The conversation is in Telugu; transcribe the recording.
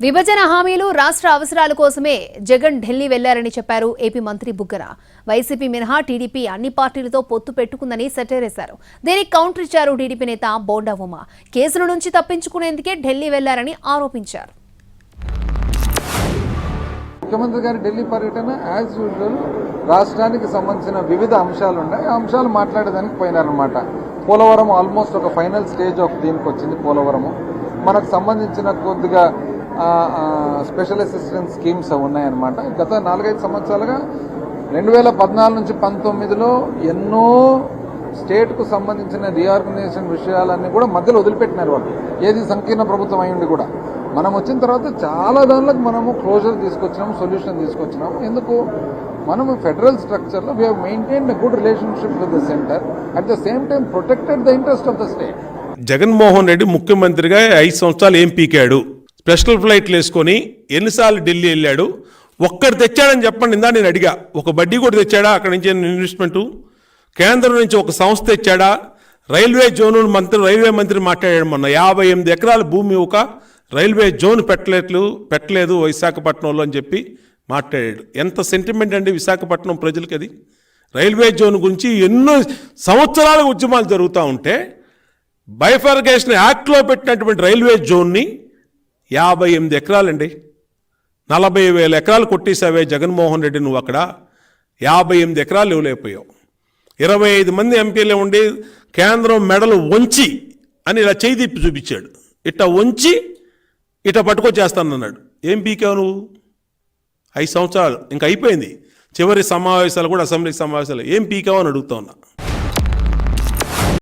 విభజన హామీలు రాష్ట్ర అవసరాల కోసమే జగన్ ఢిల్లీ వెళ్లారని చెప్పారు ఏపీ మంత్రి బుగ్గన. వైసీపీ మినహా టీడీపీ అన్ని పార్టీలతో పొత్తు పెట్టుకుందని సెటైరేశారు. దీనికి కౌంటర్ ఇచ్చారు టీడీపీ నేత బోండా ఉమ. కేసుల నుంచి తప్పించుకునేందుకే ఢిల్లీ వెళ్లారని ఆరోపించారు. ముఖ్యమంత్రి గారి ఢిల్లీ పర్యటన యాజ్ యూజువల్ రాష్ట్రానికి సంబంధించిన వివిధ అంశాలు ఉన్నాయి. ఆ అంశాలు మాట్లాడేదానికి పోయినారనమాట. పోలవరం ఆల్మోస్ట్ ఒక ఫైనల్ స్టేజ్ ఆఫ్ దీనికి వచ్చింది. పోలవరము మనకు సంబంధించిన కొద్దిగా స్పెషల్ అసిస్టెన్స్ స్కీమ్స్ ఉన్నాయన్నమాట. గత 4-5 సంవత్సరాలుగా 2014 నుంచి 19లో ఎన్నో స్టేట్కు సంబంధించిన రీఆర్గనైజేషన్ విషయాలన్నీ కూడా మధ్యలో వదిలిపెట్టినారు వాళ్ళు. ఏది సంకీర్ణ ప్రభుత్వం అయ్యింది కూడా. మనం వచ్చిన తర్వాత చాలా దానిలకు మనము క్లోజర్ తీసుకొచ్చినాము, సొల్యూషన్ తీసుకొచ్చినాము. ఎందుకు మనము ఫెడరల్ స్ట్రక్చర్లో we have maintained a good relationship with the centre, at the same time protected the interest of the state. Jaganmohan Reddy ముఖ్యమంత్రిగా 5 సంవత్సరాలు ఏం పీకాడు? స్పెషల్ ఫ్లైట్లు వేసుకొని ఎన్నిసార్లు ఢిల్లీ వెళ్ళాడు? ఒక్కడు తెచ్చాడని చెప్పండి. ఇందా నేను అడిగా, ఒక బడ్డీ కూడా తెచ్చాడా? అక్కడి నుంచి ఇన్వెస్ట్మెంటు కేంద్రం నుంచి ఒక సంస్థ తెచ్చాడా? రైల్వే జోను రైల్వే మంత్రి మాట్లాడాడు మొన్న. 58 ఎకరాల భూమి ఒక రైల్వే జోన్ పెట్టలేదు విశాఖపట్నంలో అని చెప్పి మాట్లాడాడు. ఎంత సెంటిమెంట్ అండి విశాఖపట్నం ప్రజలకి అది. రైల్వే జోన్ గురించి ఎన్నో సంవత్సరాల ఉద్యమాలు జరుగుతూ ఉంటే బైఫర్గేషన్ యాక్ట్లో పెట్టినటువంటి రైల్వే జోన్ని 58 ఎకరాలండి, 40,000 ఎకరాలు కొట్టేసావే జగన్మోహన్ రెడ్డి. నువ్వు అక్కడ 58 ఎకరాలు ఇవ్వలేకపోయావు. 25 మంది ఎంపీలే ఉండి కేంద్రం మెడలు వంచి అని ఇలా చేయి తిప్పి చూపించాడు. ఇట్లా వంచి ఇట్లా పట్టుకొచ్చేస్తానన్నాడు. ఏం పీకావు నువ్వు? 5 సంవత్సరాలు ఇంకా అయిపోయింది. చివరి సమావేశాలు కూడా అసెంబ్లీ సమావేశాలు ఏం పీకావు అని అడుగుతా ఉన్నా.